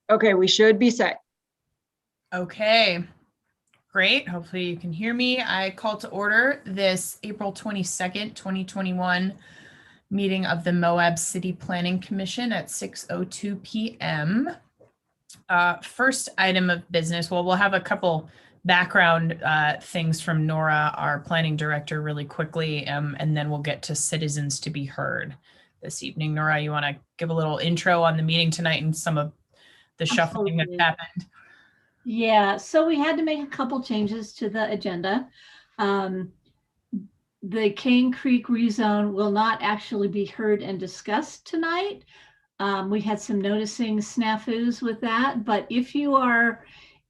Okay, we should be set. Okay, great. Hopefully you can hear me. I call to order this April 22nd, 2021 meeting of the Moab City Planning Commission at 6:02 p.m. First item of business, well, we'll have a couple background things from Nora, our planning director, really quickly, and then we'll get to citizens to be heard this evening. Nora, you want to give a little intro on the meeting tonight and some of the shuffling that's happened? Yeah, so we had to make a couple changes to the agenda. The Cane Creek rezone will not actually be heard and discussed tonight. We had some noticing snafus with that, but if you are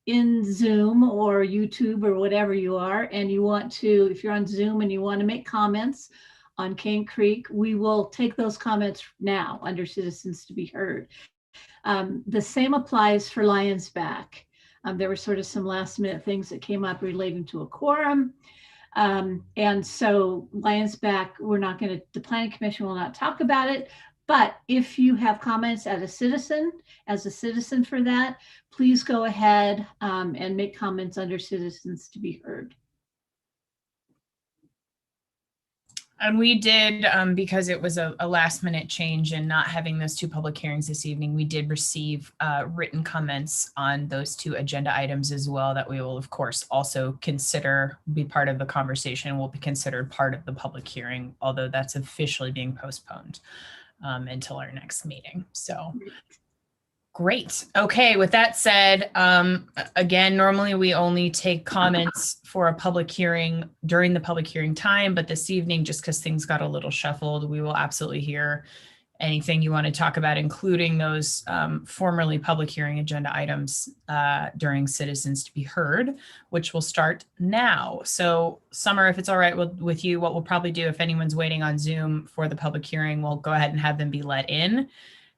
in Zoom or YouTube or whatever you are, and you want to, if you're on Zoom and you want to make comments on Cane Creek, we will take those comments now under citizens to be heard. The same applies for Lions Back. There were sort of some last minute things that came up relating to a quorum. And so Lions Back, the Planning Commission will not talk about it. But if you have comments as a citizen for that, please go ahead and make comments under citizens to be heard. And we did, because it was a last minute change and not having those two public hearings this evening, we did receive written comments on those two agenda items as well that we will, of course, also consider be part of the conversation, will be considered part of the public hearing, although that's officially being postponed until our next meeting. So great. Okay, with that said, again, normally we only take comments for a public hearing during the public hearing time, but this evening, just because things got a little shuffled, we will absolutely hear anything you want to talk about, including those formerly public hearing agenda items during citizens to be heard, which will start now. So Summer, if it's all right with you, what we'll probably do if anyone's waiting on Zoom for the public hearing, we'll go ahead and have them be let in.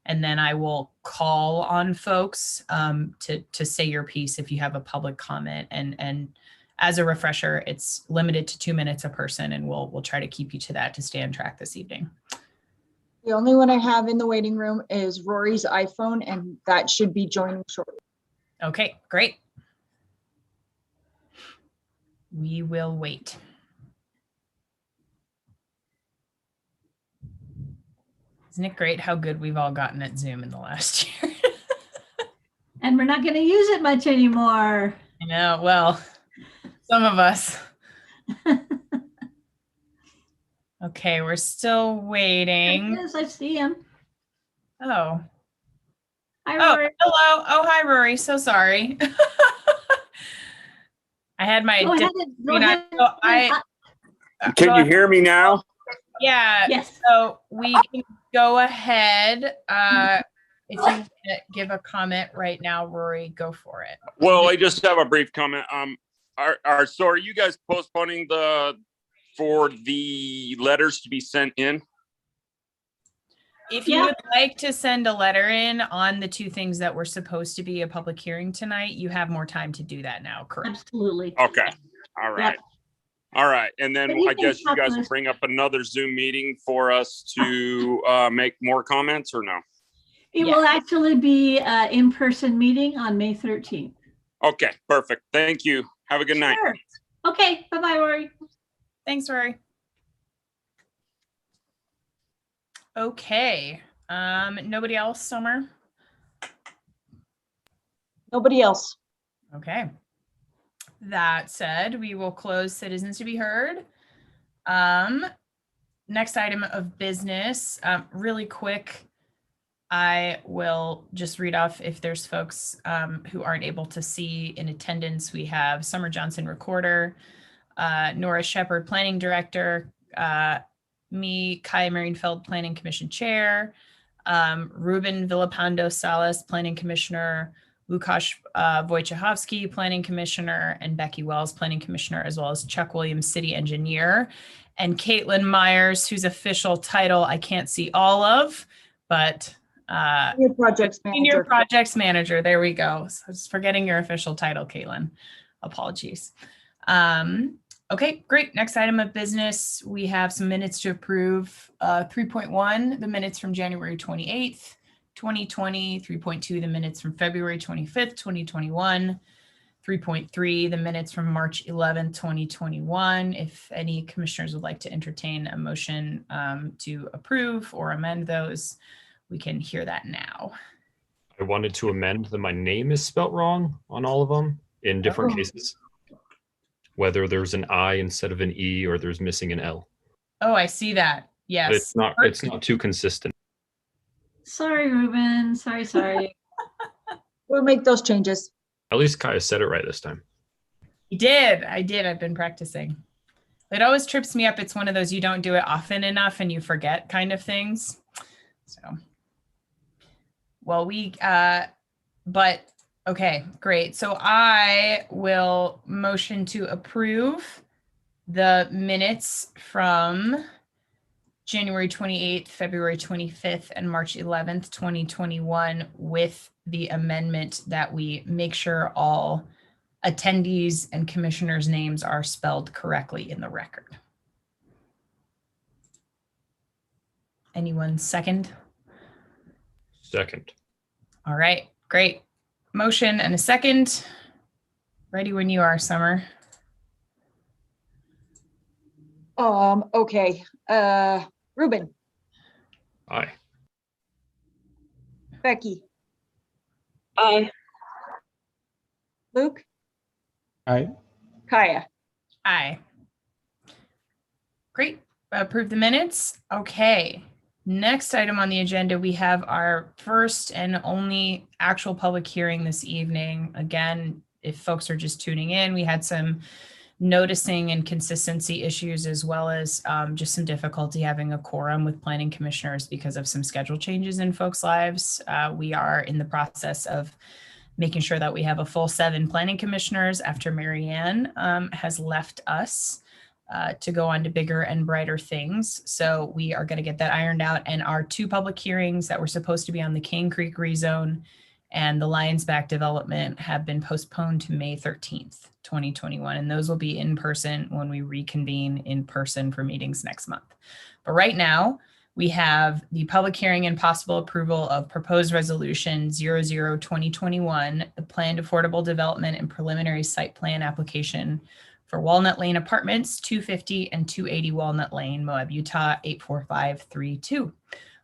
And then I will call on folks to say your piece if you have a public comment. And as a refresher, it's limited to 2 minutes a person, and we'll try to keep you to that to stay on track this evening. The only one I have in the waiting room is Rory's iPhone, and that should be joining shortly. Okay, great. We will wait. Isn't it great how good we've all gotten at Zoom in the last year? And we're not going to use it much anymore. I know, well, some of us. Okay, we're still waiting. Yes, I see him. Oh. Hi, Oh, Rory. hello. Oh, hi, Rory. So sorry. I had my. Go ahead. Can you hear me now? Yeah. Yes. So we can go ahead. If you want to give a comment right now, Rory, go for it. Well, I just have a brief comment. So are you guys postponing for the letters to be sent in? If you would like to send a letter in on the two things that were supposed to be a public hearing tonight, you have more time to do that now, correct? Absolutely. Okay. All right. Yep. All right. And then I guess you guys will bring up another Zoom meeting for us to make more comments, or no? It will actually be an in-person meeting on May 13th. Okay, perfect. Thank you. Have a good night. Okay. Bye-bye, Rory. Thanks, Rory. Okay. Nobody else, Summer? Nobody else. Okay. That said, we will close citizens to be heard. Next item of business, really quick, I will just read off if there's folks who aren't able to see in attendance. We have Summer Johnson, Recorder, Nora Shepard, Planning Director, me, Kaya Marienfeld, Planning Commission Chair, Ruben Villapando Salas, Planning Commissioner, Lukasz Wojciechowski, Planning Commissioner, and Becky Wells, Planning Commissioner, as well as Chuck Williams, City Engineer, and Caitlin Myers, whose official title I can't see all of, but Senior Projects Manager. There we go. So I was forgetting your official title, Caitlin. Apologies. Okay, great. Next item of business, we have some minutes to approve. 3.1, the minutes from January 28th, 2020, 3.2, the minutes from February 25th, 2021, 3.3, the minutes from March 11th, 2021. If any commissioners would like to entertain a motion to approve or amend those, we can hear that now. I wanted to amend that my name is spelt wrong on all of them in different Oh. cases. Whether there's an I instead of an E or there's missing an L. Oh, I see that. But Yes. it's not too consistent. Sorry, Ruben. Sorry. We'll make those changes. At least Kaya said it right this time. You did. I did. I've been practicing. It always trips me up. It's one of those you don't do it often enough and you forget kind of things. So, well, but okay, great. So I will motion to approve the minutes from January 28th, February 25th, and March 11th, 2021 with the amendment that we make sure all attendees and commissioners' names are spelled correctly in the record. Anyone second? Second. All right, great. Motion and a second. Ready when you are, Summer. Okay. Ruben, Aye. Becky, Aye. Luke, Aye. Kaya. Aye. Great. Approve the minutes. Okay. Next item on the agenda, we have our first and only actual public hearing this evening. Again, if folks are just tuning in, we had some noticing and consistency issues, as well as just some difficulty having a quorum with planning commissioners because of some schedule changes in folks' lives. We are in the process of making sure that we have a full 7 planning commissioners after Marianne has left us to go on to bigger and brighter things. So we are going to get that ironed out, and our 2 public hearings that were supposed to be on the Cane Creek rezone and the Lions Back development have been postponed to May 13th, 2021. And those will be in person when we reconvene in person for meetings next month. But right now, we have the public hearing and possible approval of proposed resolution 00-2021, the planned affordable development and preliminary site plan application for Walnut Lane Apartments, 250 and 280 Walnut Lane, Moab, Utah, 84532.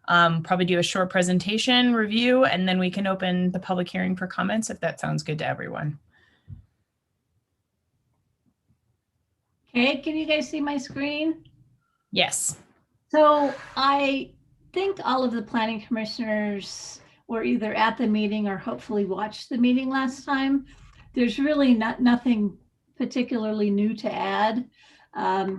Probably do a short presentation review, and then we can open the public hearing for comments if that sounds good to everyone. Okay, can you guys see my screen? Yes. So I think all of the planning commissioners were either at the meeting or hopefully watched the meeting last time. There's really nothing particularly new to add.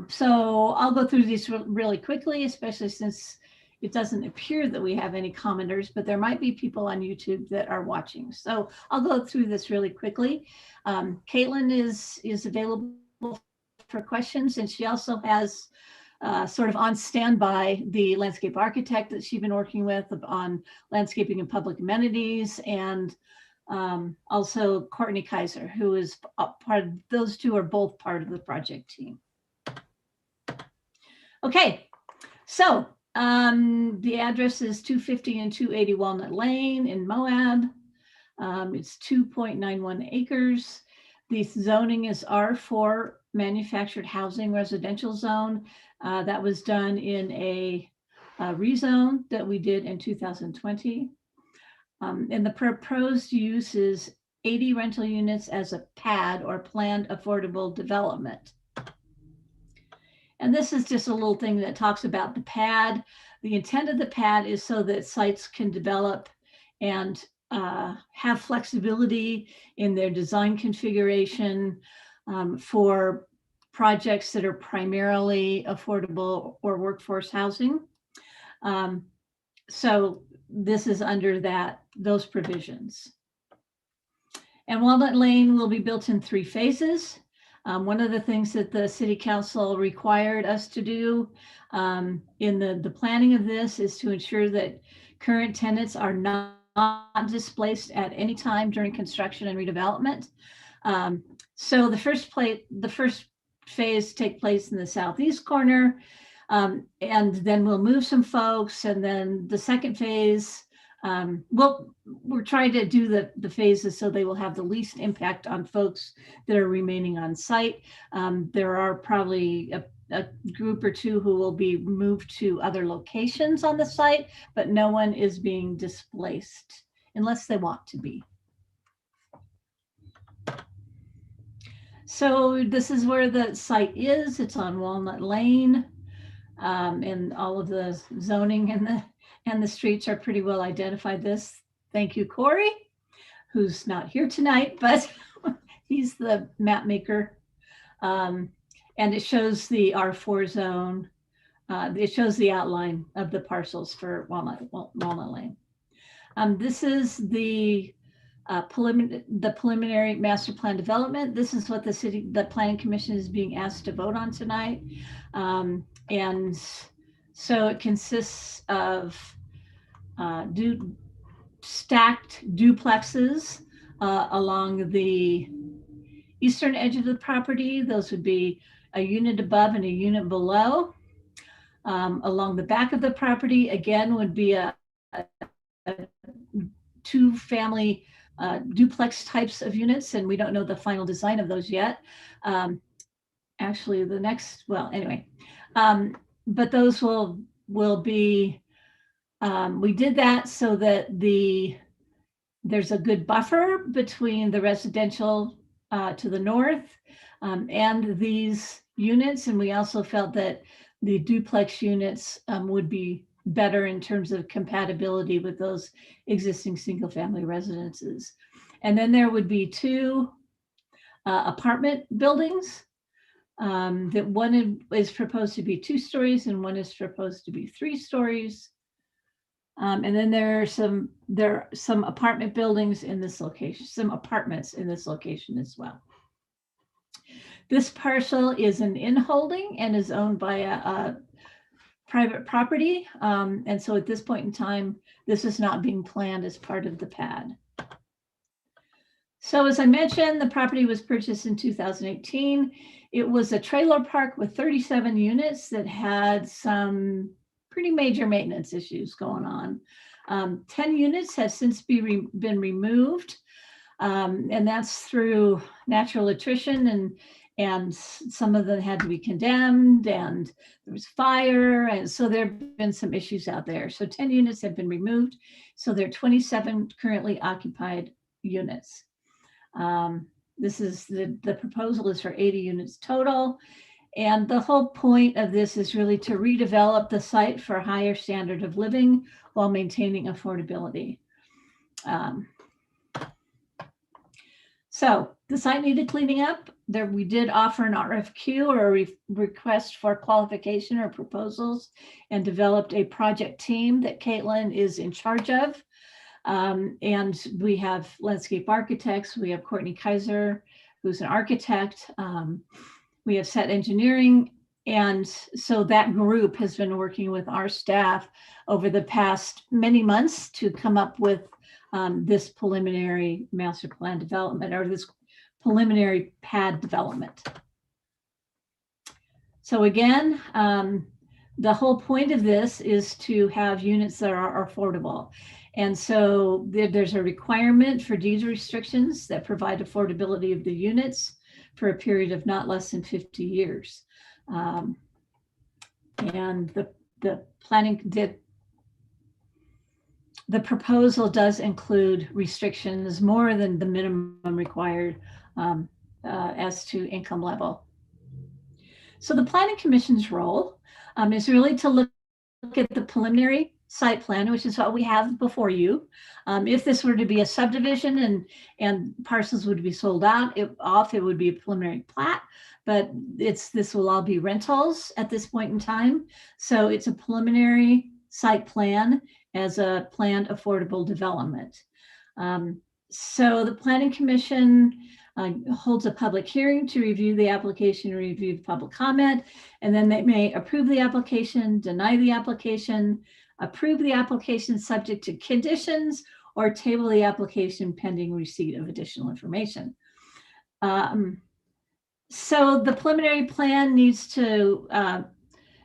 So I'll go through these really quickly, especially since it doesn't appear that we have any commenters, but there might be people on YouTube that are watching. So I'll go through this really quickly. Caitlin is available for questions, and she also has sort of on standby the landscape architect that she's been working with on landscaping and public amenities, and also Courtney Kaiser, who is part of, those 2 are both part of the project team. Okay, so the address is 250 and 280 Walnut Lane in Moab. It's 2.91 acres. The zoning is R4 manufactured housing residential zone. That was done in a rezone that we did in 2020. And the proposed use is 80 rental units as a PAD, or planned affordable development. And this is just a little thing that talks about the PAD. The intent of the PAD is so that sites can develop and have flexibility in their design configuration for projects that are primarily affordable or workforce housing. So this is under those provisions. And Walnut Lane will be built in 3 phases. One of the things that the City Council required us to do in the planning of this is to ensure that current tenants are not displaced at any time during construction and redevelopment. So the first phase take place in the southeast corner, and then we'll move some folks, and then the second phase Well, we're trying to do the phases so they will have the least impact on folks that are remaining on site. There are probably a group or two who will be moved to other locations on the site, but no one is being displaced unless they want to be. So this is where the site is. It's on Walnut Lane. And all of the zoning and the streets are pretty well identified. Thank you, Corey, who's not here tonight, but he's the map maker. And it shows the R4 zone. It shows the outline of the parcels for Walnut Lane. This is the preliminary master plan development. This is what the planning commission is being asked to vote on tonight. And so it consists of stacked duplexes along the eastern edge of the property. Those would be a unit above and a unit below. Along the back of the property, again, would be a two-family duplex types of units, and we don't know the final design of those yet. Actually, but those will be, we did that so that there's a good buffer between the residential to the north and these units. And we also felt that the duplex units would be better in terms of compatibility with those existing single family residences. And then there would be two apartment buildings. That one is proposed to be 2 stories and one is proposed to be 3 stories. And then there are some apartment buildings in this location, some apartments in this location as well. This parcel is an in-holding and is owned by a private property. And so at this point in time, this is not being planned as part of the pad. So as I mentioned, the property was purchased in 2018. It was a trailer park with 37 units that had some pretty major maintenance issues going on. 10 units have since been removed, and that's through natural attrition, and some of them had to be condemned, and there was fire, and so there have been some issues out there. So 10 units have been removed. So there are 27 currently occupied units. This is the proposal is for 80 units total. And the whole point of this is really to redevelop the site for a higher standard of living while maintaining affordability. So the site needed cleaning up. We did offer an RFQ or a request for qualification or proposals, and developed a project team that Caitlin is in charge of. And we have landscape architects. We have Courtney Kaiser, who's an architect. We have set engineering. And so that group has been working with our staff over the past many months to come up with this preliminary master plan development, or this preliminary pad development. So again, the whole point of this is to have units that are affordable. And so there's a requirement for deed restrictions that provide affordability of the units for a period of not less than 50 years. And the planning the proposal does include restrictions more than the minimum required as to income level. So the Planning Commission's role is really to look at the preliminary site plan, which is what we have before you. If this were to be a subdivision and parcels would be sold out, it would be a preliminary plat, but this will all be rentals at this point in time. So it's a preliminary site plan as a planned affordable development. So the Planning Commission holds a public hearing to review the application, review the public comment, and then they may approve the application, deny the application, approve the application subject to conditions, or table the application pending receipt of additional information. So the preliminary plan needs to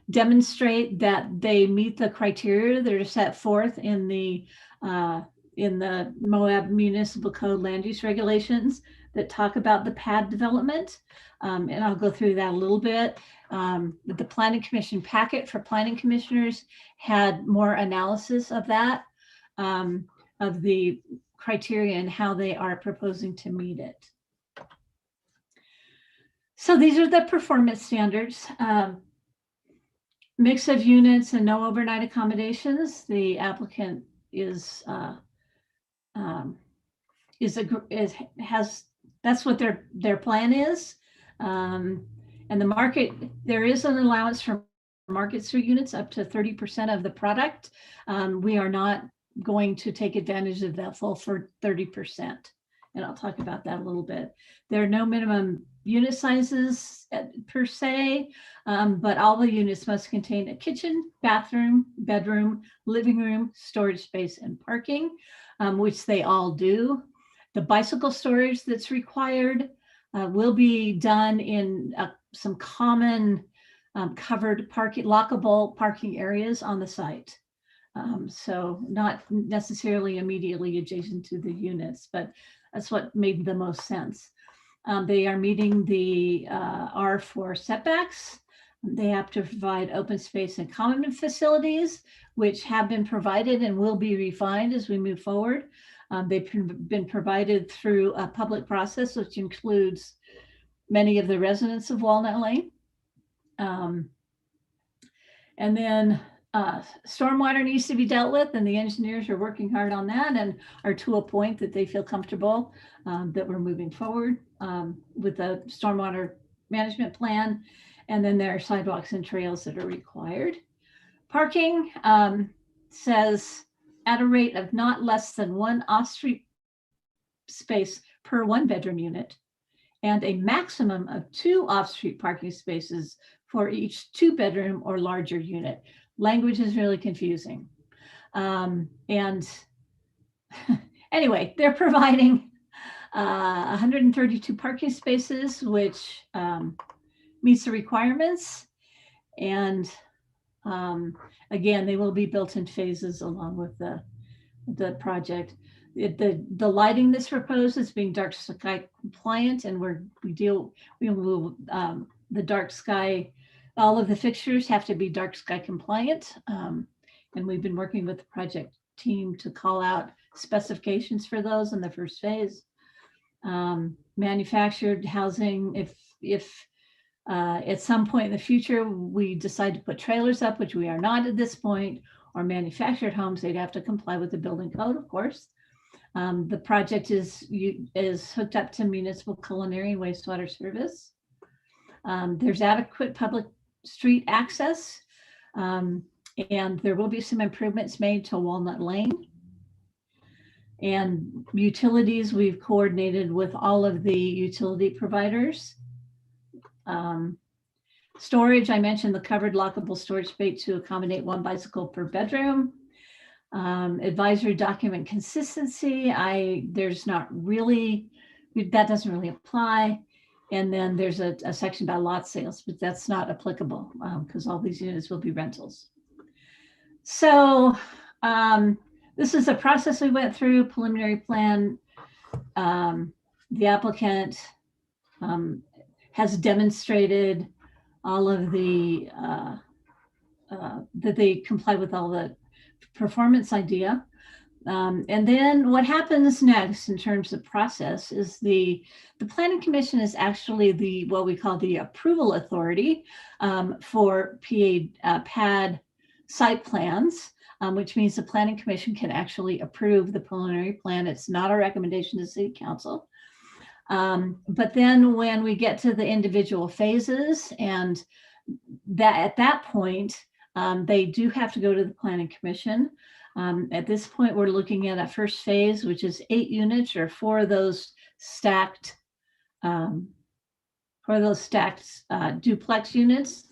demonstrate that they meet the criteria that are set forth in the in the Moab Municipal Code land use regulations that talk about the pad development. And I'll go through that a little bit. The Planning Commission packet for planning commissioners had more analysis of that, of the criteria and how they are proposing to meet it. So these are the performance standards. Mix of units and no overnight accommodations. The applicant that's what their plan is. And the market, there is an allowance for market through units up to 30% of the product. We are not going to take advantage of that full for 30%. And I'll talk about that a little bit. There are no minimum unit sizes per se, but all the units must contain a kitchen, bathroom, bedroom, living room, storage space, and parking, which they all do. The bicycle storage that's required will be done in some common covered parking, lockable parking areas on the site. So not necessarily immediately adjacent to the units, but that's what made the most sense. They are meeting the R4 setbacks. They have to provide open space and common facilities, which have been provided and will be refined as we move forward. They've been provided through a public process, which includes many of the residents of Walnut Lane. And then stormwater needs to be dealt with, and the engineers are working hard on that and are to a point that they feel comfortable that we're moving forward with the stormwater management plan. And then there are sidewalks and trails that are required. Parking says at a rate of not less than 1 off-street space per 1-bedroom unit, and a maximum of 2 off-street parking spaces for each 2-bedroom or larger unit. Language is really confusing. And anyway, they're providing 132 parking spaces, which meets the requirements. And again, they will be built in phases along with the project. The lighting that's proposed is being dark sky compliant, and we will the dark sky, all of the fixtures have to be dark sky compliant. And we've been working with the project team to call out specifications for those in the first phase. Manufactured housing, if at some point in the future we decide to put trailers up, which we are not at this point, or manufactured homes, they'd have to comply with the building code, of course. The project is hooked up to municipal culinary and wastewater service. There's adequate public street access, and there will be some improvements made to Walnut Lane. And utilities, we've coordinated with all of the utility providers. Storage, I mentioned the covered lockable storage space to accommodate 1 bicycle per bedroom. Advisory document consistency, there's not really, that doesn't really apply. And then there's a section about lot sales, but that's not applicable because all these units will be rentals. So this is a process we went through, preliminary plan. The applicant has demonstrated all of the, that they comply with all the performance idea. And then what happens next in terms of process is the Planning Commission is actually what we call the approval authority for PAD site plans, which means the Planning Commission can actually approve the preliminary plan. It's not a recommendation to City Council. But then when we get to the individual phases, and that at that point, they do have to go to the Planning Commission. At this point, we're looking at a first phase, which is 8 units or 4 of those stacked duplex units.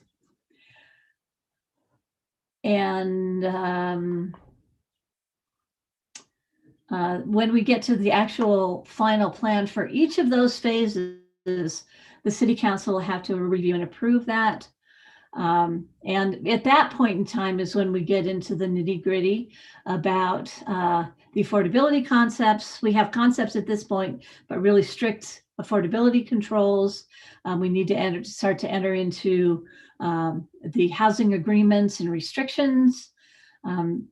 And when we get to the actual final plan for each of those phases, the City Council will have to review and approve that. And at that point in time is when we get into the nitty gritty about the affordability concepts. We have concepts at this point, but really strict affordability controls. We need to start to enter into the housing agreements and restrictions.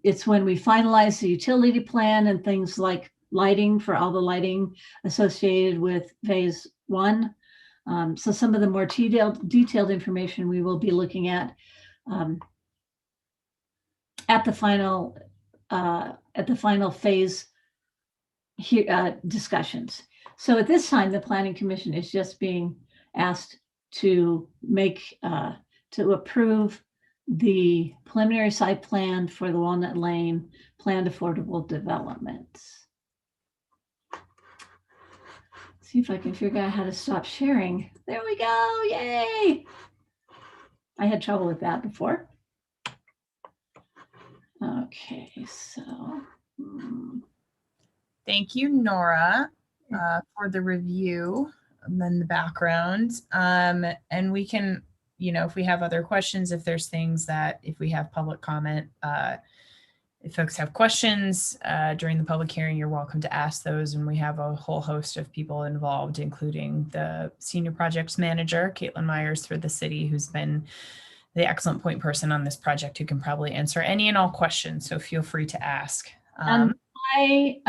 It's when we finalize the utility plan and things like lighting for all the lighting associated with phase 1. So some of the more detailed information we will be looking at the final phase discussions. So at this time, the Planning Commission is just being asked to to approve the preliminary site plan for the Walnut Lane planned affordable developments. See if I can figure out how to stop sharing. There we go. Yay. I had trouble with that before. Okay, so. Thank you, Nora, for the review and then the background. And we can, if we have other questions, if there's things that, if we have public comment, if folks have questions during the public hearing, you're welcome to ask those. And we have a whole host of people involved, including the senior projects manager, Caitlin Myers, for the city, who's been the excellent point person on this project, who can probably answer any and all questions. So feel free to ask. I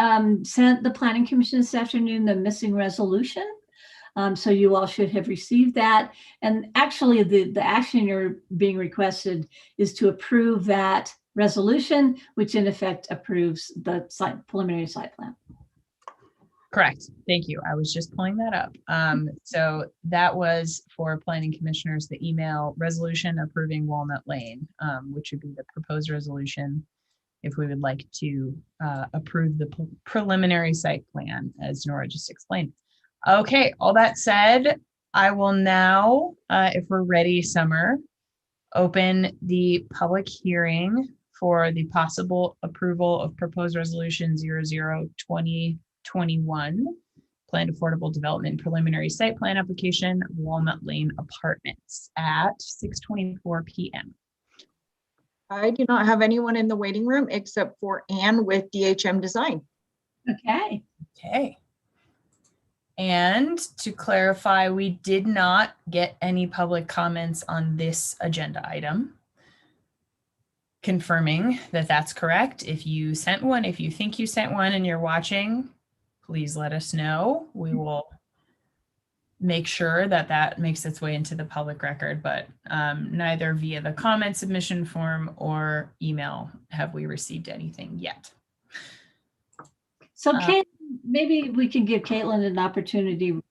sent the Planning Commission this afternoon the missing resolution. So you all should have received that. And actually the action you're being requested is to approve that resolution, which in effect approves the preliminary site plan. Correct. Thank you. I was just pulling that up. So that was for planning commissioners, the email resolution approving Walnut Lane, which would be the proposed resolution if we would like to approve the preliminary site plan, as Nora just explained. Okay, all that said, I will now, if we're ready, Summer, open the public hearing for the possible approval of proposed resolution 00-2021, planned affordable development preliminary site plan application, Walnut Lane Apartments at 6:24 p.m. I do not have anyone in the waiting room except for Anne with DHM Design. Okay. Okay. And to clarify, we did not get any public comments on this agenda item. Confirming that that's correct. If you sent one, if you think you sent one and you're watching, please let us know. We will make sure that that makes its way into the public record, but neither via the comment submission form or email have we received anything yet. So Caitlin, maybe we can give Caitlin an opportunity. Of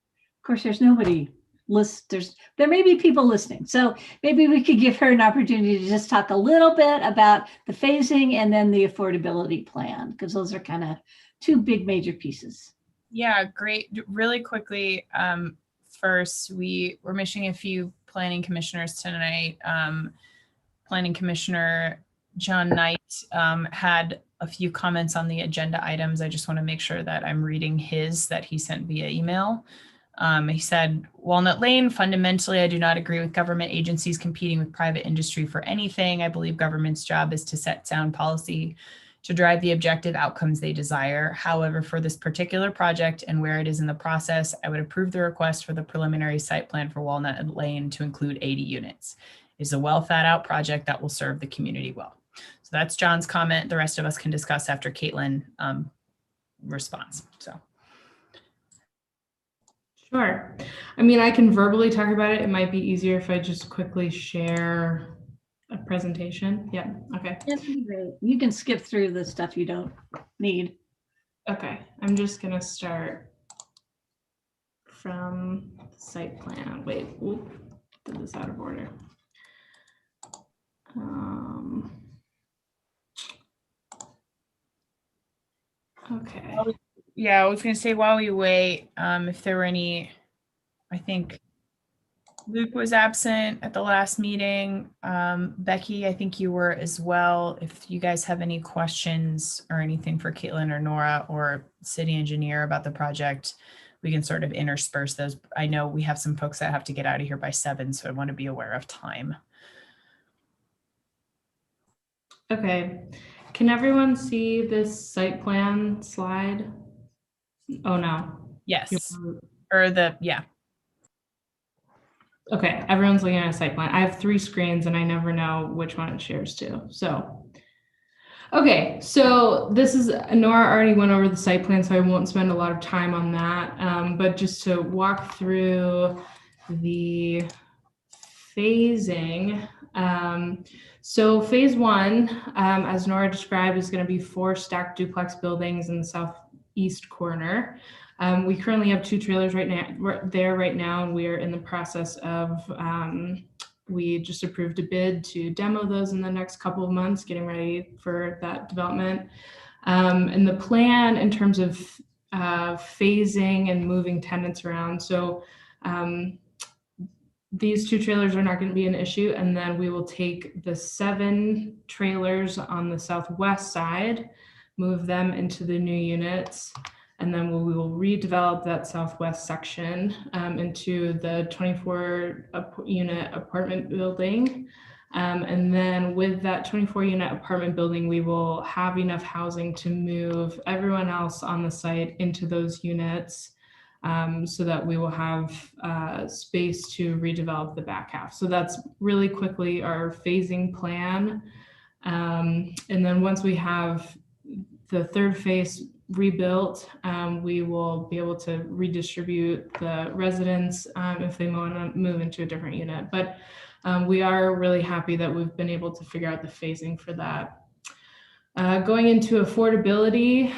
course, there's nobody there may be people listening. So maybe we could give her an opportunity to just talk a little bit about the phasing and then the affordability plan, because those are kind of two big major pieces. Yeah, great. Really quickly, first, we're missing a few planning commissioners tonight. Planning Commissioner John Knight had a few comments on the agenda items. I just want to make sure that I'm reading that he sent via email. He said, Walnut Lane, fundamentally, I do not agree with government agencies competing with private industry for anything. I believe government's job is to set sound policy to drive the objective outcomes they desire. However, for this particular project and where it is in the process, I would approve the request for the preliminary site plan for Walnut Lane to include 80 units. It is a well thought out project that will serve the community well. So that's John's comment. The rest of us can discuss after Caitlin responds. So. Sure. I mean, I can verbally talk about it. It might be easier if I just quickly share a presentation. Yeah. Okay. Yes, great. You can skip through the stuff you don't need. Okay. I'm just going to start from the site plan. Wait, did this out of order. Okay. Yeah, I was going to say while we wait, if there were any, I think Luke was absent at the last meeting. Becky, I think you were as well. If you guys have any questions or anything for Caitlin or Nora or city engineer about the project, we can sort of intersperse those. I know we have some folks that have to get out of here by 7, so I want to be aware of time. Okay. Can everyone see this site plan slide? Oh, no. Yes. Or the, yeah. Okay, everyone's looking at a site plan. I have 3 screens and I never know which one it shares to. So, okay, so this is, Nora already went over the site plan, so I won't spend a lot of time on that. But just to walk through the phasing. So phase 1, as Nora described, is going to be 4 stacked duplex buildings in the southeast corner. We currently have 2 trailers right now, and we are in the process of, we just approved a bid to demo those in the next couple of months, getting ready for that development. And the plan in terms of phasing and moving tenants around. So these 2 trailers are not going to be an issue. And then we will take the 7 trailers on the southwest side, move them into the new units. And then we will redevelop that southwest section into the 24 unit apartment building. And then with that 24 unit apartment building, we will have enough housing to move everyone else on the site into those units, so that we will have space to redevelop the back half. So that's really quickly our phasing plan. And then once we have the 3rd phase rebuilt, we will be able to redistribute the residents if they want to move into a different unit. But we are really happy that we've been able to figure out the phasing for that. Going into affordability,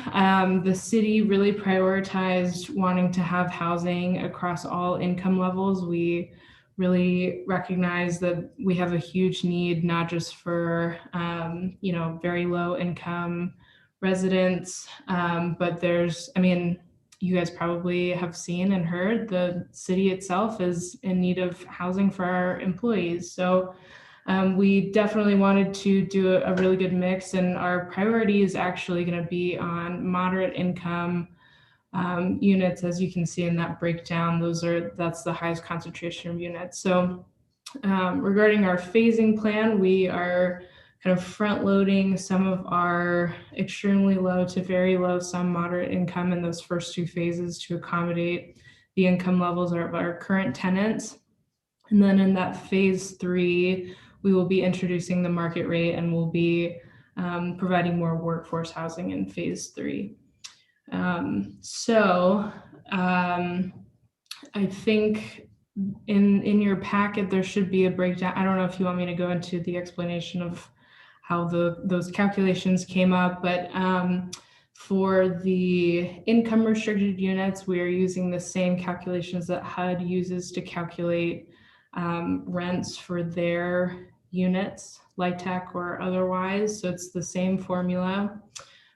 the city really prioritized wanting to have housing across all income levels. We really recognize that we have a huge need, not just for very low income residents, but there's, I mean, you guys probably have seen and heard the city itself is in need of housing for our employees. So we definitely wanted to do a really good mix, and our priority is actually going to be on moderate income units. As you can see in that breakdown, that's the highest concentration of units. So regarding our phasing plan, we are kind of front loading some of our extremely low to very low, some moderate income in those first 2 phases to accommodate the income levels of our current tenants. And then in that phase 3, we will be introducing the market rate, and we'll be providing more workforce housing in phase 3. I think in your packet, there should be a breakdown. I don't know if you want me to go into the explanation of how those calculations came up, but for the income restricted units, we are using the same calculations that HUD uses to calculate rents for their units, LIHTC or otherwise. So it's the same formula.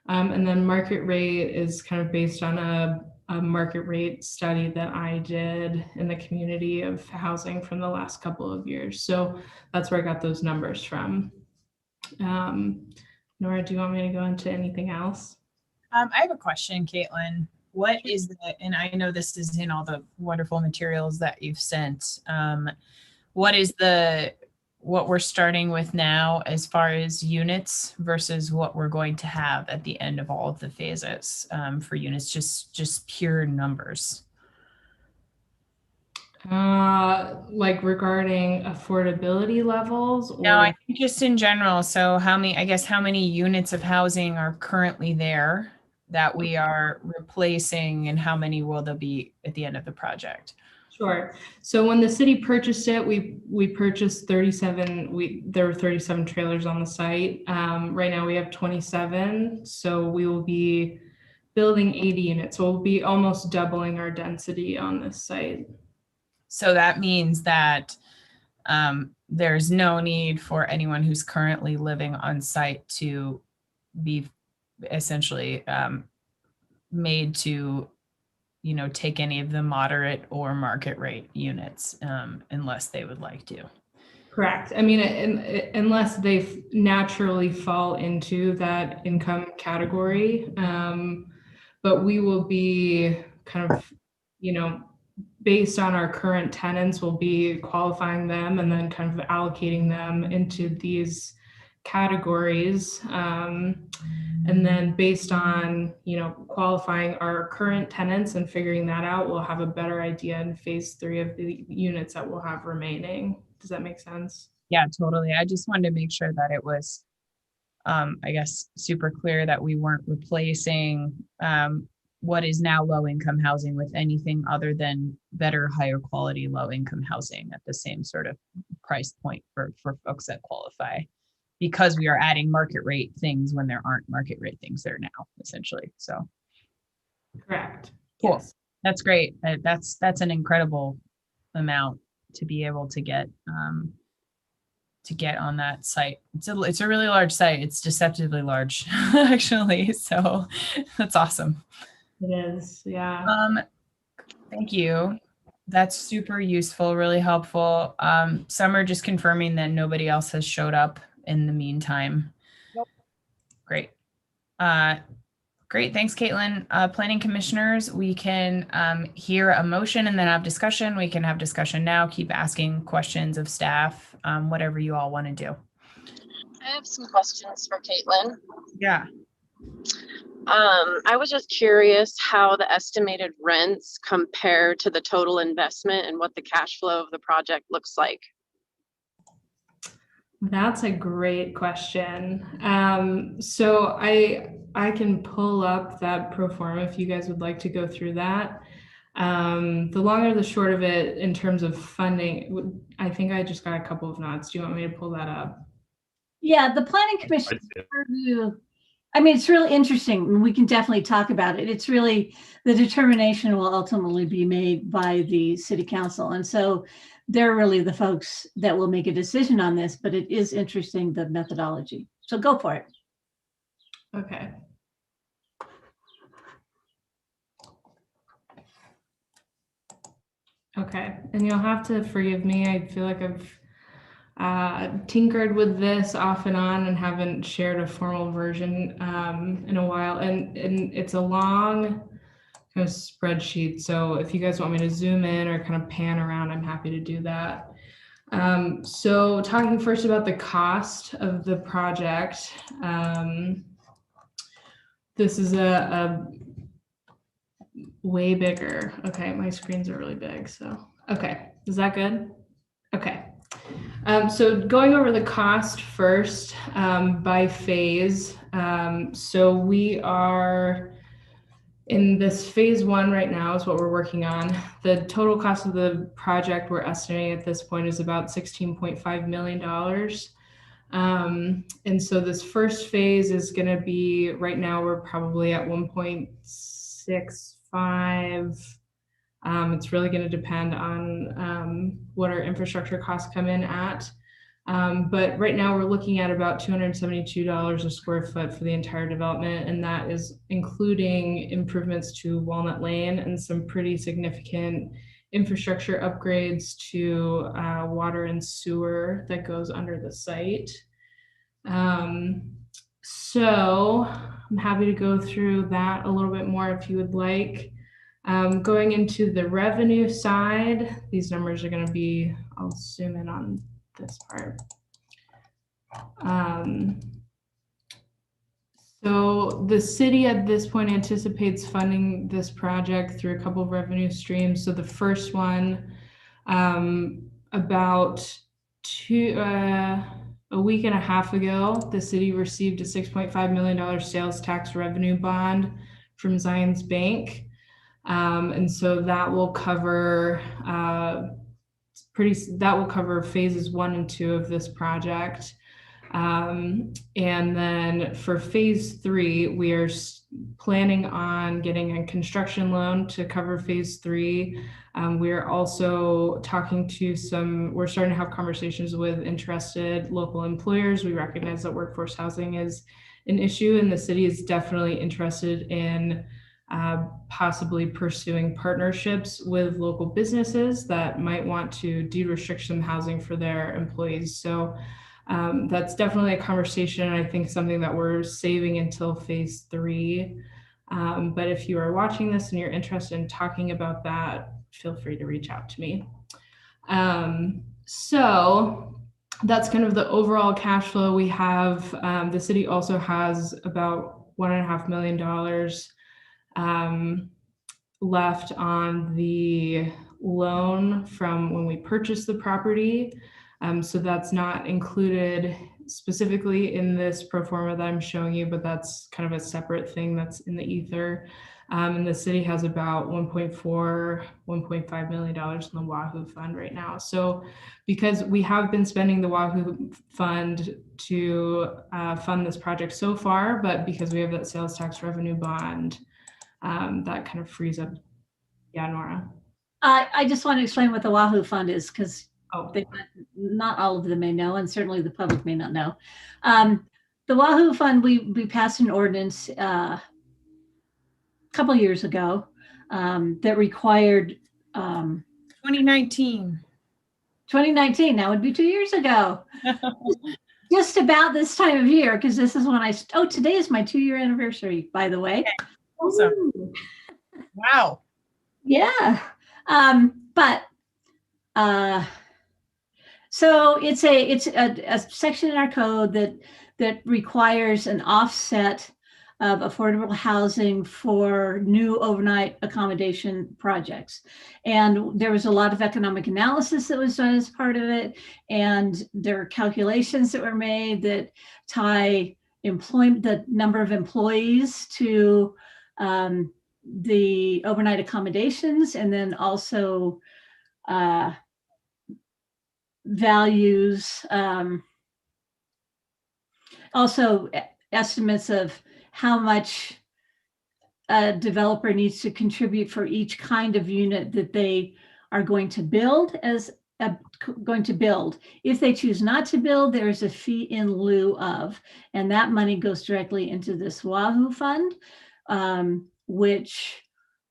And then market rate is kind of based on a market rate study that I did in the community of housing from the last couple of years. So that's where I got those numbers from. Nora, do you want me to go into anything else? I have a question, Caitlin. What is and I know this is in all the wonderful materials that you've sent. What we're starting with now as far as units versus what we're going to have at the end of all of the phases for units, just pure numbers? Like regarding affordability levels? Or... No, I think just in general. So how many units of housing are currently there that we are replacing, and how many will there be at the end of the project? Sure. So when the city purchased it, we purchased 37. There were 37 trailers on the site. Right now we have 27. So we will be building 80 units. So we'll be almost doubling our density on this site. So that means that there's no need for anyone who's currently living on site to be essentially made to take any of the moderate or market rate units unless they would like to. Correct. I mean, unless they naturally fall into that income category. But we will be kind of, based on our current tenants, we'll be qualifying them and then kind of allocating them into these categories. And then based on, qualifying our current tenants and figuring that out, we'll have a better idea in phase 3 of the units that we'll have remaining. Does that make sense? Yeah, totally. I just wanted to make sure that it was, I guess, super clear that we weren't replacing what is now low-income housing with anything other than better, higher quality, low-income housing at the same sort of price point for folks that qualify, because we are adding market rate things when there aren't market rate things there now, essentially. So Correct. cool. Yes. That's great. That's an incredible amount to be able to get on that site. It's a really large site. It's deceptively large, actually. So that's awesome. It is. Yeah. Thank you. That's super useful, really helpful. Summer, just confirming that nobody else has showed up in the meantime. Nope. Great. Great. Thanks, Caitlin. Planning commissioners, we can hear a motion and then have discussion. We can have discussion now. Keep asking questions of staff, whatever you all want to do. I have some questions for Caitlin. Yeah. I was just curious how the estimated rents compare to the total investment and what the cash flow of the project looks like. That's a great question. So I can pull up that pro forma if you guys would like to go through that. The long or the short of it in terms of funding, I think I just got a couple of nods. Do you want me to pull that up? Yeah, the planning commission review. I mean, it's really interesting. We can definitely talk about it. It's really, the determination will ultimately be made by the city council. And so they're really the folks that will make a decision on this, but it is interesting, the methodology. So go for it. Okay. Okay, and you'll have to forgive me. I feel like I've tinkered with this off and on and haven't shared a formal version in a while. And it's a long kind of spreadsheet. So if you guys want me to zoom in or kind of pan around, I'm happy to do that. So talking first about the cost of the project. This is a way bigger. Okay, my screens are really big. So, okay, is that good? Okay. So going over the cost first by phase. So we are in this phase 1 right now is what we're working on. The total cost of the project we're estimating at this point is about $16.5 million. And so this first phase is going to be, right now we're probably at 1.65. It's really going to depend on what our infrastructure costs come in at. But right now we're looking at about $272 a square foot for the entire development. And that is including improvements to Walnut Lane and some pretty significant infrastructure upgrades to water and sewer that goes under the site. So I'm happy to go through that a little bit more if you would like. Going into the revenue side, these numbers are going to be, I'll zoom in on this part. So the city at this point anticipates funding this project through a couple of revenue streams. So the first one, about a week and a half ago, the city received a $6.5 million sales tax revenue bond from Zions Bank. And so that will cover phases 1 and 2 of this project. And then for phase 3, we are planning on getting a construction loan to cover phase 3. We are also talking to we're starting to have conversations with interested local employers. We recognize that workforce housing is an issue, and the city is definitely interested in possibly pursuing partnerships with local businesses that might want to de-restrict some housing for their employees. So that's definitely a conversation, and I think something that we're saving until phase 3. But if you are watching this and you're interested in talking about that, feel free to reach out to me. So that's kind of the overall cash flow we have. The city also has about $1.5 million left on the loan from when we purchased the property. So that's not included specifically in this pro forma that I'm showing you, but that's kind of a separate thing that's in the ether. And the city has about $1.5 million in the Wahoo Fund right now. So because we have been spending the Wahoo Fund to fund this project so far, but because we have that sales tax revenue bond, that kind of frees up. Yeah, Nora. I just want to explain what the Wahoo Fund is, because Oh, not all of them may know, and certainly the public may not know. The Wahoo Fund, we passed an ordinance a couple years ago that required 2019. 2019, that would be 2 years ago. Just about this time of year, because this is when today is my 2-year anniversary, by the way. Awesome. Ooh. Wow. Yeah. So it's a section in our code that requires an offset of affordable housing for new overnight accommodation projects. And there was a lot of economic analysis that was done as part of it. And there are calculations that were made that tie the number of employees to the overnight accommodations, and then also values, also estimates of how much a developer needs to contribute for each kind of unit that they are going to build If they choose not to build, there's a fee in lieu of, and that money goes directly into this Wahoo Fund, which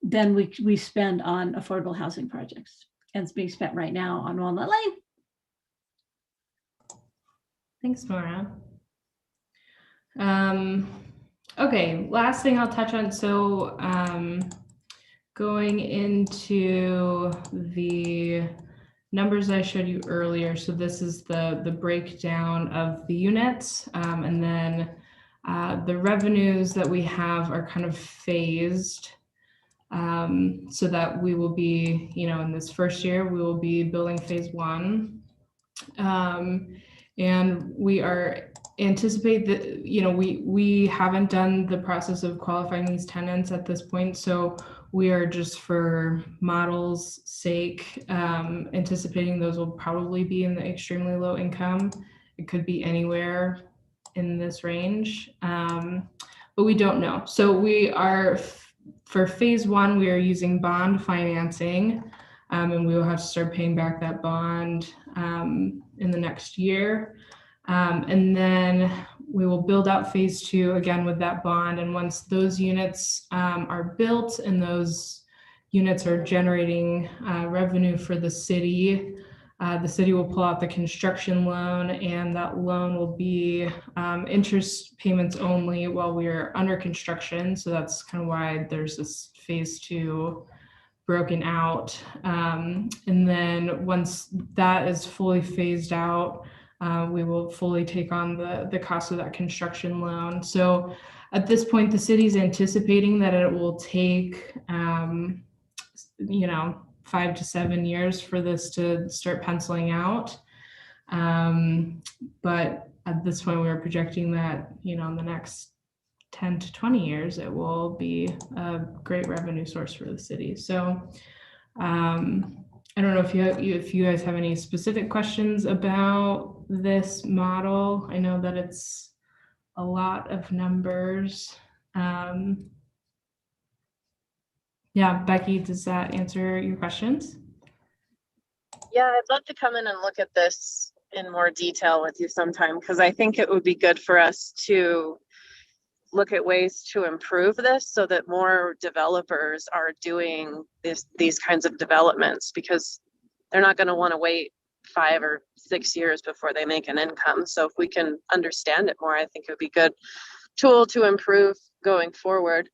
then we spend on affordable housing projects. And it's being spent right now on Walnut Lane. thanks, Nora. Okay, last thing I'll touch on. So going into the numbers I showed you earlier. So this is the breakdown of the units, and then the revenues that we have are kind of phased, so that we will be, in this first year, we will be building phase 1. And we are anticipate that, we haven't done the process of qualifying these tenants at this point. So we are, just for model's sake, anticipating those will probably be in the extremely low income. It could be anywhere in this range, but we don't know. So we are, for phase 1, we are using bond financing, and we will have to start paying back that bond in the next year. And then we will build out phase 2 again with that bond. And once those units are built and those units are generating revenue for the city will pull out the construction loan, and that loan will be interest payments only while we are under construction. So that's kind of why there's this phase 2 broken out. And then once that is fully phased out, we will fully take on the cost of that construction loan. So at this point, the city's anticipating that it will take, 5 to 7 years for this to start penciling out. But at this point, we are projecting that, in the next 10 to 20 years, it will be a great revenue source for the city. So I don't know if you guys have any specific questions about this model. I know that it's a lot of numbers. Yeah, Becky, does that answer your questions? Yeah, I'd love to come in and look at this in more detail with you sometime, because I think it would be good for us to look at ways to improve this so that more developers are doing these kinds of developments, because they're not going to want to wait 5 or 6 years before they make an income. So if we can understand it more, I think it would be a good tool to improve going forward.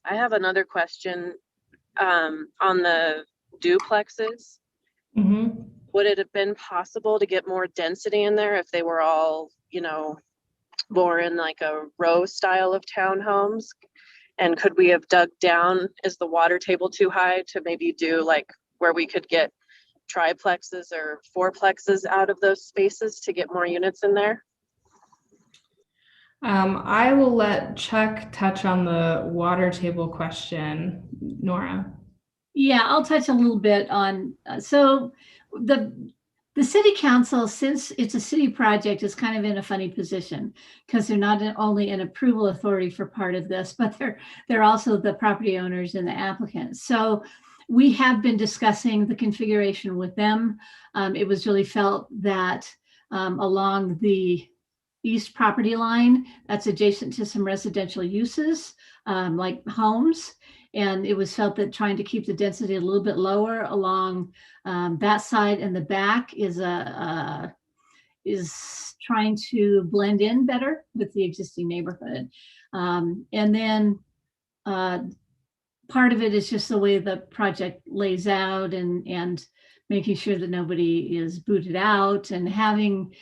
I have another question on the duplexes. Mm-hmm. would it have been possible to get more density in there if they were all, you know, more in like a row style of townhomes? And could we have dug down? Is the water table too high to maybe do like where we could get triplexes or fourplexes out of those spaces to get more units in there? I will let Chuck touch on the water table question. Nora. Yeah, I'll touch a little bit on, so the city council, since it's a city project, is kind of in a funny position because they're not only an approval authority for part of this, but they're also the property owners and the applicants. So we have been discussing the configuration with them. It was really felt that along the east property line, that's adjacent to some residential uses like homes. And it was felt that trying to keep the density a little bit lower along that side and the back is trying to blend in better with the existing neighborhood. And then part of it is just the way the project lays out and making sure that nobody is booted out and having,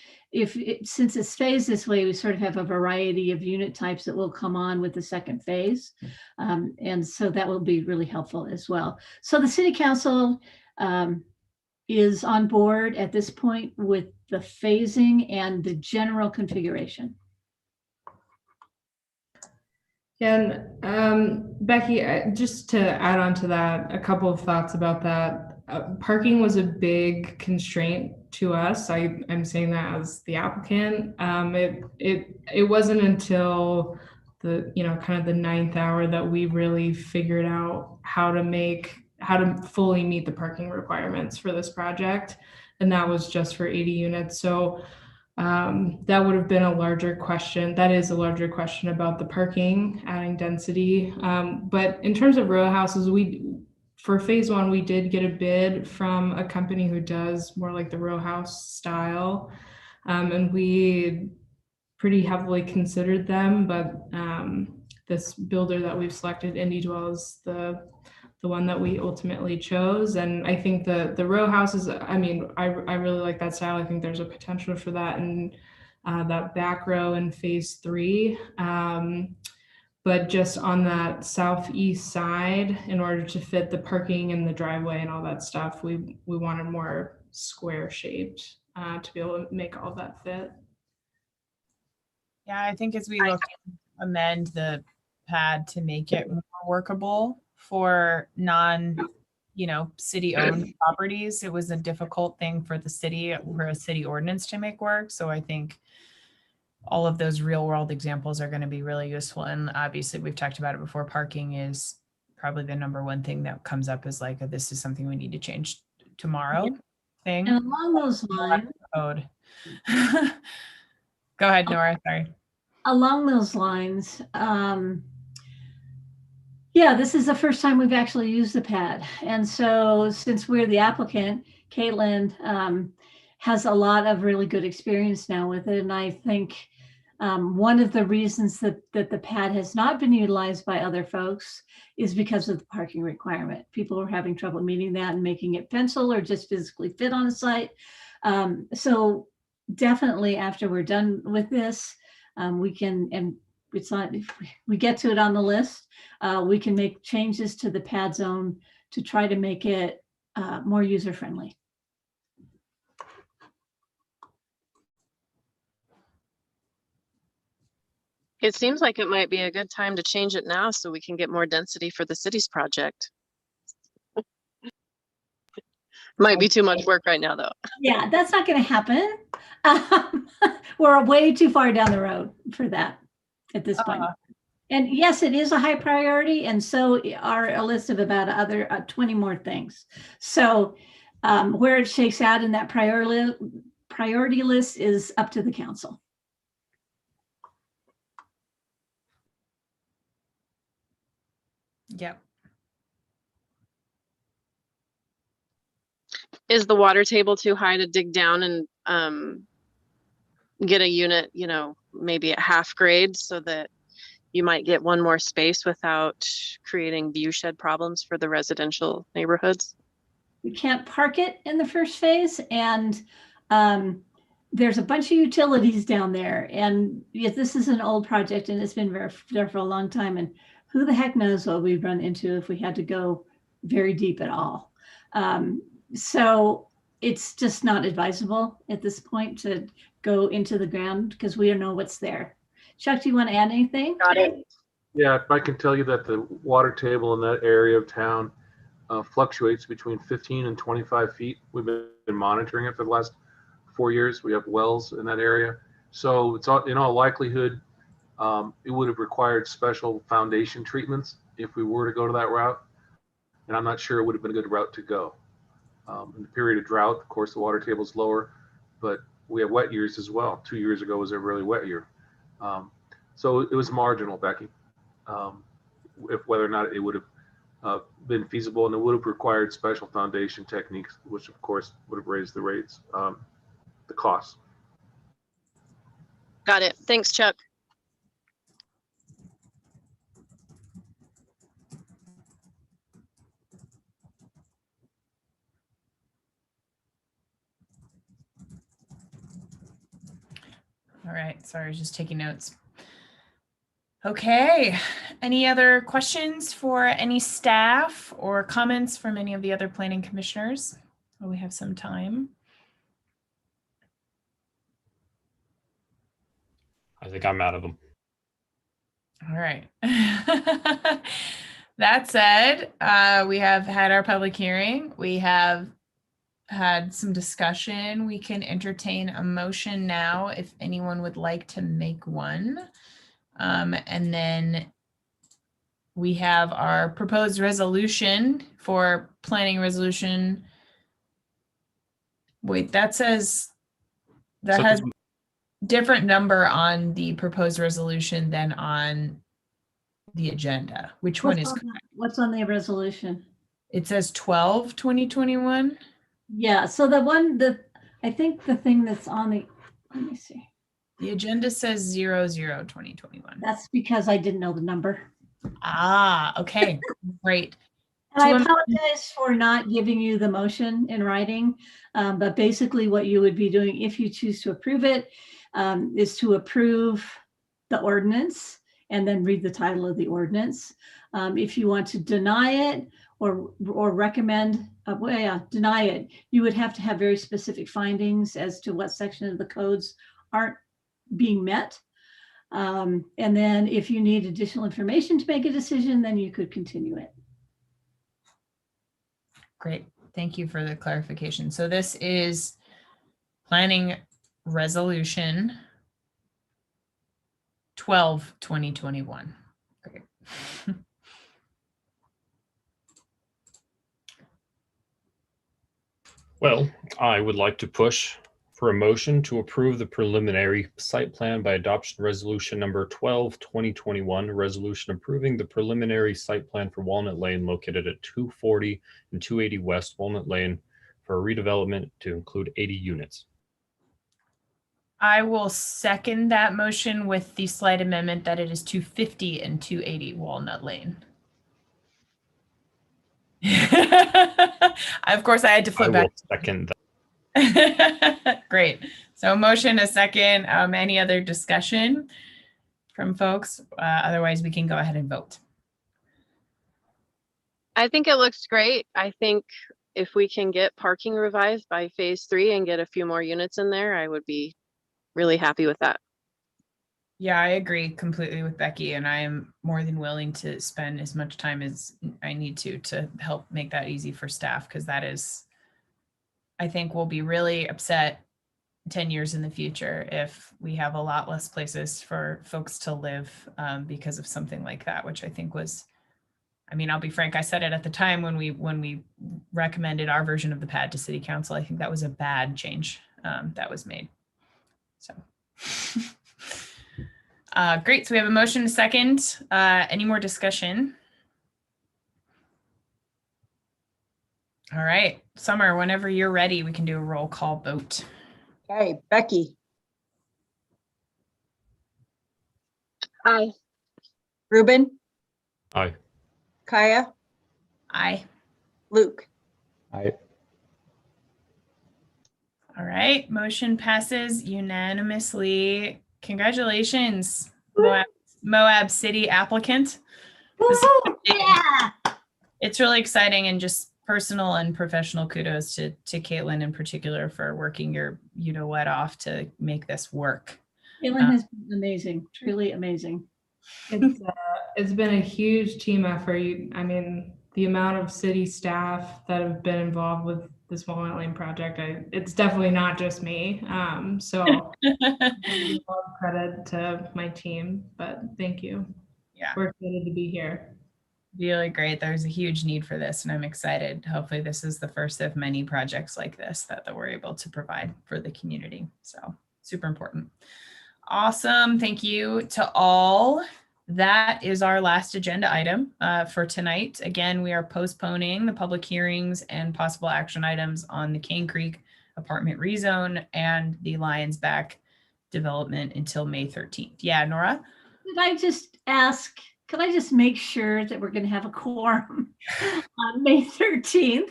since it's phased this way, we sort of have a variety of unit types that will come on with the second phase. And so that will be really helpful as well. So the city council is on board at this point with the phasing and the general configuration. And Becky, just to add on to that, a couple of thoughts about that. Parking was a big constraint to us. I'm saying that as the applicant. It wasn't until the kind of the 9th hour that we really figured out how to fully meet the parking requirements for this project, and that was just for 80 units. So that would have been a larger question. That is a larger question about the parking, adding density. But in terms of row houses, for phase 1, we did get a bid from a company who does more like the row house style. And we pretty heavily considered them, but this builder that we've selected, IndieDwell, is the one that we ultimately chose. And I think the row houses, I mean, I really like that style. I think there's a potential for that in that back row in phase 3. But just on that southeast side, in order to fit the parking and the driveway and all that stuff, we wanted more square shaped to be able to make all that fit. Yeah, I think as we look to amend the pad to make it more workable for city owned properties, it was a difficult thing for the city, for a city ordinance to make work. So I think all of those real world examples are going to be really useful. And obviously we've talked about it before. Parking is probably the number one thing that comes up as like, this is something we need to change tomorrow thing. And along those lines, code. Go ahead, Nora, sorry. Along those lines, yeah, this is the first time we've actually used the pad. And so since we're the applicant, Caitlin has a lot of really good experience now with it. And I think one of the reasons that the pad has not been utilized by other folks is because of the parking requirement. People are having trouble meeting that and making it pencil or just physically fit on a site. So definitely after we're done with this, we can, and it's not, if we get to it on the list, we can make changes to the pad zone to try to make it more user-friendly. It seems like it might be a good time to change it now so we can get more density for the city's project. Might be too much work right now, though. Yeah, that's not going to happen. We're way too far down the road for that at this point. And yes, it is a high priority. And so are a list of about other 20 more things. So where it shakes out in that priority list is up to the council. Yep. Is the water table too high to dig down and get a unit, maybe at half grade so that you might get one more space without creating view shed problems for the residential neighborhoods? we can't park it in the first phase, and there's a bunch of utilities down there. And yet this is an old project and it's been there for a long time. And who the heck knows what we'd run into if we had to go very deep at all. So it's just not advisable at this point to go into the ground because we don't know what's there. Chuck, do you want to add anything? Got it. Yeah, I can tell you that the water table in that area of town fluctuates between 15 and 25 feet. We've been monitoring it for the last 4 years. We have wells in that area. So it's in all likelihood, it would have required special foundation treatments if we were to go to that route. And I'm not sure it would have been a good route to go. In the period of drought, of course, the water table is lower, but we have wet years as well. 2 years ago was a really wet year. So it was marginal, Becky, if whether or not it would have been feasible, and it would have required special foundation techniques, which of course would have raised the rates, the costs. Got it. Thanks, Chuck. All right, sorry, I was just taking notes. Okay, any other questions for any staff or comments from any of the other planning commissioners? Well, we have some time. I think I'm out of them. All right. That said, we have had our public hearing. We have had some discussion. We can entertain a motion now if anyone would like to make one. And then we have our proposed resolution for planning resolution. Wait, that says that has different number on the proposed resolution than on the agenda. Which one is correct? What's on the resolution? It says 12/2021. Yeah, so I think the thing that's on the, let me see. The agenda says 00/2021. That's because I didn't know the number. Ah, okay, great. And I apologize for not giving you the motion in writing, but basically what you would be doing if you choose to approve it is to approve the ordinance and then read the title of the ordinance. If you want to deny it or recommend, deny it, you would have to have very specific findings as to what section of the codes aren't being met. And then if you need additional information to make a decision, then you could continue it. Great, thank you for the clarification. So this is planning resolution 12/2021. Great. Well, I would like to push for a motion to approve the preliminary site plan by adoption resolution number 12/2021, resolution approving the preliminary site plan for Walnut Lane located at 240 and 280 West Walnut Lane for a redevelopment to include 80 units. I will second that motion with the slight amendment that it is 250 and 280 Walnut Lane. Of course, I had to flip I back. will second that. Great. So motion, a second. Any other discussion from folks? Otherwise, we can go ahead and vote. I think it looks great. I think if we can get parking revised by phase 3 and get a few more units in there, I would be really happy with that. Yeah, I agree completely with Becky, and I am more than willing to spend as much time as I need to help make that easy for staff, because that is, I think we'll be really upset 10 years in the future if we have a lot less places for folks to live because of something like that, which I think was, I mean, I'll be frank, I said it at the time when we recommended our version of the pad to city council. I think that was a bad change that was made. So great. So we have a motion, a second. Any more discussion? All right, Summer, whenever you're ready, we can do a roll call vote. Okay, Becky, Aye. Ruben, Aye. Kaya, Aye. Luke, Aye. All right, motion passes unanimously. Congratulations, Woo! Moab City applicant. This is Woo-hoo! big. Yeah. It's really exciting, and just personal and professional kudos to Caitlin in particular for working your what off to make this work. Caitlin has been amazing, truly amazing. It's been a huge team effort. I mean, the amount of city staff that have been involved with this Walnut Lane project, it's definitely not just me. So credit to my team, but thank you. Yeah, we're excited to be here. Really great. There's a huge need for this, and I'm excited. Hopefully this is the first of many projects like this that we're able to provide for the community. So super important. Awesome. Thank you to all. That is our last agenda item for tonight. Again, we are postponing the public hearings and possible action items on the Cane Creek apartment rezone and the Lions Back development until May 13th. Yeah, Nora? Could I just ask, could I just make sure that we're going to have a quorum on May 13th?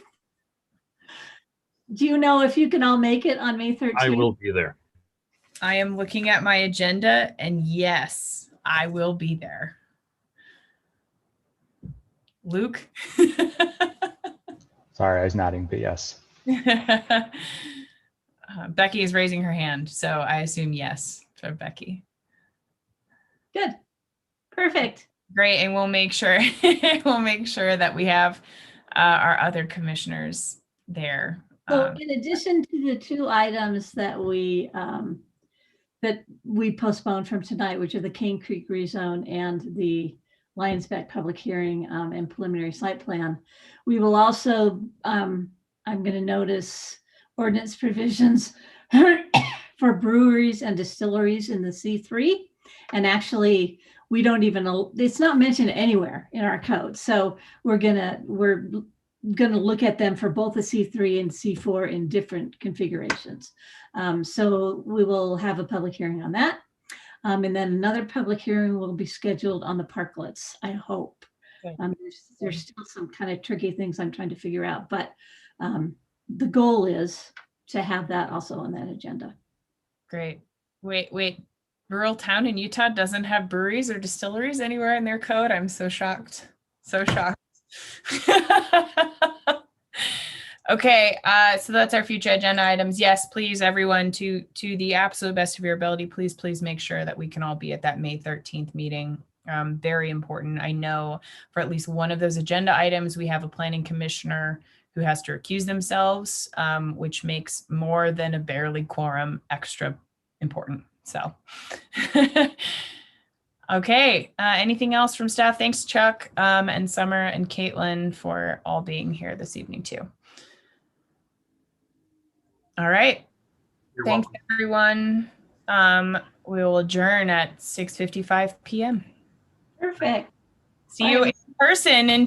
Do you know if you can all make it on May 13th? I will be there. I am looking at my agenda, and yes, I will be there. Luke? Sorry, I was nodding, but yes. Becky is raising her hand, so I assume yes for Becky. Good. Perfect. Great, and we'll make sure that we have our other commissioners there. So in addition to the two items that we postponed from tonight, which are the Cane Creek rezone and the Lions Back public hearing and preliminary site plan, we will also, I'm going to notice ordinance provisions for breweries and distilleries in the C3. And actually, we don't even, it's not mentioned anywhere in our code. So we're gonna look at them for both the C3 and C4 in different configurations. So we will have a public hearing on that. And then another public hearing will be scheduled on the parklets, I hope. There's still some kind of tricky things I'm trying to figure out, but the goal is to have that also on that agenda. Great. Wait. Rural town in Utah doesn't have breweries or distilleries anywhere in their code? I'm so shocked. So shocked. Okay, so that's our future agenda items. Yes, please, everyone, to the absolute best of your ability, please make sure that we can all be at that May 13th meeting. Very important. I know for at least one of those agenda items, we have a planning commissioner who has to recuse themselves, which makes more than a barely quorum extra important. So, okay. Anything else from staff? Thanks, Chuck, and Summer and Caitlin for all being here this evening too. All right. Thanks, everyone. We will adjourn at 6:55 p.m. Perfect. See you in person in